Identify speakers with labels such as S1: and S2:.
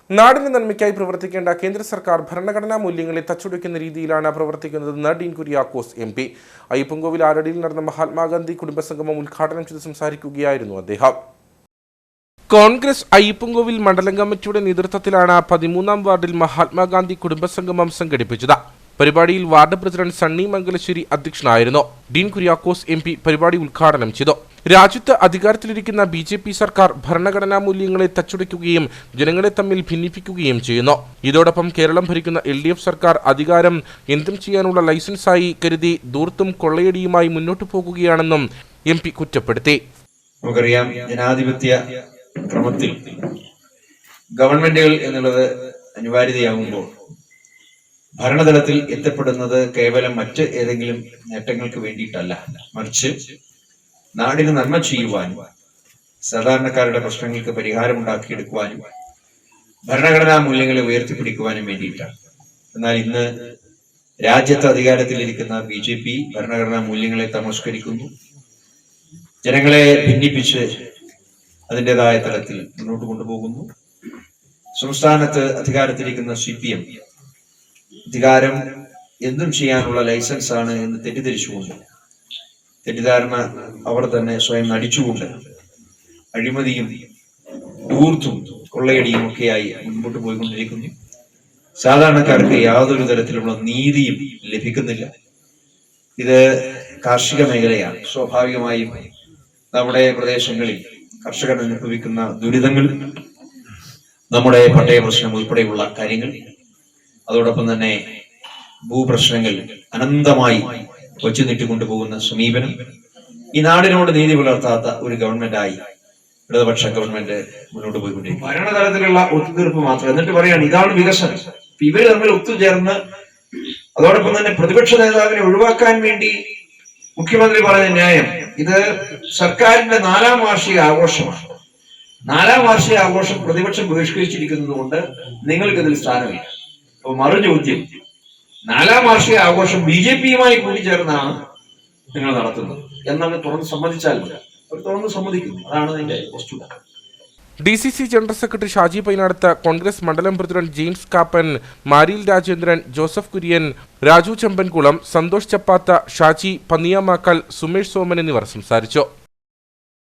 S1: നാടിന്റെ നന്മയ്ക്കായി പ്രവർത്തിക്കേണ്ട കേന്ദ്ര സർക്കാർ ഭരണഘടനാ മൂല്യങ്ങളെ തച്ചുടയ്ക്കുന്ന രീതിയിലാണ് പ്രവർത്തിക്കുന്നതെന്ന് ഡീൻ കുര്യാക്കോസ് MP. അയ്യപ്പൻകോവിൽ ആരടിയിൽ നടന്ന മഹാത്മാഗാന്ധി കുടുംബസംഗമം ഉദ്ഘാടനം ചെയ്ത് സംസാരിക്കുകയായിരുന്നു അദ്ദേഹം. കോൺഗ്രസ് അയ്യപ്പൻകോവിൽ മണ്ഡലം കമ്മിറ്റിയുടെ നേതൃത്വത്തിലാണ് 13ാം വാർഡിൽ മഹാത്മാഗാന്ധി കുടുംബസംഗമം സംഘടിപ്പിച്ചത്. പരിപാടിയിൽ വാർഡ് പ്രസിഡന്റ് സണ്ണി മംഗലശ്ശേരി അധ്യക്ഷനായിരുന്നു. ഡീൻ കുര്യാക്കോസ് MP പരിപാടി ഉദ്ഘാടനം ചെയ്തു. രാജ്യത്ത് അധികാരത്തിലിരിക്കുന്ന BJP സർക്കാർ ഭരണഘടനാ മൂല്യങ്ങളെ തച്ചുടയ്ക്കുകയും ജനങ്ങളെ തമ്മിൽ ഭിന്നിപ്പിക്കുകയും ചെയ്യുന്നു. ഇതോടൊപ്പം കേരളം ഭരിക്കുന്ന LDF സർക്കാർ അധികാരം എന്തും ചെയ്യാനുള്ള ലൈസൻസായി കരുതി ദൂർത്തും കൊള്ളയടിയുമായി മുന്നോട്ടു പോകുകയാണെന്നും MP കുറ്റപ്പെടുത്തി.
S2: നമുക്കറിയാം, ജനാധിപത്യ ക്രമത്തിൽ ഗവൺമെന്റുകൾ എന്നുള്ളത് അനിവാര്യതയാകുമ്പോൾ ഭരണതലത്തിൽ എത്തപ്പെടുന്നത് കേവലം മറ്റ് ഏതെങ്കിലും നേട്ടങ്ങൾക്ക് വേണ്ടിയിട്ടല്ല, മറിച്ച് നാടിന് നന്മ ചെയ്യുവാനും സാധാരണക്കാരുടെ പ്രശ്നങ്ങൾക്ക് പരിഹാരമുണ്ടാക്കിയെടുക്കുവാനും ഭരണഘടനാ മൂല്യങ്ങളെ ഉയർത്തിപ്പിടിക്കുവാനും വേണ്ടിയിട്ടാണ്. എന്നാൽ ഇന്ന് രാജ്യത്ത് അധികാരത്തിലിരിക്കുന്ന BJP ഭരണഘടനാ മൂല്യങ്ങളെ തമസ്കരിക്കുന്നു, ജനങ്ങളെ ഭിന്നിപ്പിച്ച് അതിൻ്റെതായ തലത്തിൽ മുന്നോട്ട് കൊണ്ടുപോകുന്നു. സംസ്ഥാനത്ത് അധികാരത്തിലിരിക്കുന്ന CPM അധികാരം എന്തും ചെയ്യാനുള്ള ലൈസൻസ് ആണ് എന്ന് തെറ്റിദ്ധരിച്ചുകൊണ്ട്, തെറ്റിദ്ധാരണ അവർ തന്നെ സ്വയം നടിച്ചുകൊണ്ട് അഴിമതിയും ധൂർത്തും കൊള്ളയടിയും ഒക്കെയായി മുൻപോട്ട് പോയിക്കൊണ്ടിരിക്കുന്നു. സാധാരണക്കാർക്ക് യാതൊരു തരത്തിലുള്ള നീതിയും ലഭിക്കുന്നില്ല. ഇത് കാർഷിക മേഖലയാണ്. സ്വാഭാവികമായും നമ്മുടെ പ്രദേശങ്ങളിൽ കർഷകർ അനുഭവിക്കുന്ന ദുരിതങ്ങൾ, നമ്മുടെ പട്ടയ പ്രശ്നം ഉൾപ്പെടെയുള്ള കാര്യങ്ങൾ, അതോടൊപ്പം തന്നെ ഭൂപ്രശ്നങ്ങൾ അനന്തമായി വച്ചു നീട്ടിക്കൊണ്ടുപോകുന്ന സമീപനം ഈ നാടിനോട് നീതി പുലർത്താത്ത ഒരു ഗവൺമെന്റായി ഇടതുപക്ഷ ഗവൺമെന്റ് മുന്നോട്ട് പോയിക്കൊണ്ടിരിക്കും. ഭരണതലത്തിലുള്ള ഒത്തുതീർപ്പ് മാത്രം. എന്നിട്ട് പറയാണ് ഇതാണ് വികസനം. ഇവര് തമ്മിൽ ഒത്തുചേർന്ന് അതോടൊപ്പം തന്നെ പ്രതിപക്ഷ നേതാവിനെ ഒഴിവാക്കാൻ വേണ്ടി മുഖ്യമന്ത്രി പറഞ്ഞ ന്യായം, ഇത് സർക്കാരിന്റെ 4ാം വാർഷിക ആഘോഷമാണ്. 4ാം വാർഷിക ആഘോഷം പ്രതിപക്ഷം ബഹിഷ്കരിച്ചിരിക്കുന്നത് കൊണ്ട് നിങ്ങൾക്ക് ഇതിൽ സ്ഥാനമില്ല. അപ്പൊ മറുചോദ്യം, 4ാം വാർഷിക ആഘോഷം BJP-യുമായി കൂടി ചേർന്നാണ് നിങ്ങൾ നടത്തുന്നത് എന്നങ്ങ് തുറന്ന് സമ്മതിച്ചാൽ മതി. അവർ തുറന്ന് സമ്മതിക്കുന്നു. അതാണ് അതിന്റെ വസ്തുത.
S1: DCC general secretary Shaji Painadath, Congress മണ്ഡലം president James Kappan, Maril Rajendran, Joseph Kurian, Raju Chempankulam, Santhosh Chappatha, Shaji Panniyamakkal, Sumesh Soman എന്നിവർ സംസാരിച്ചു.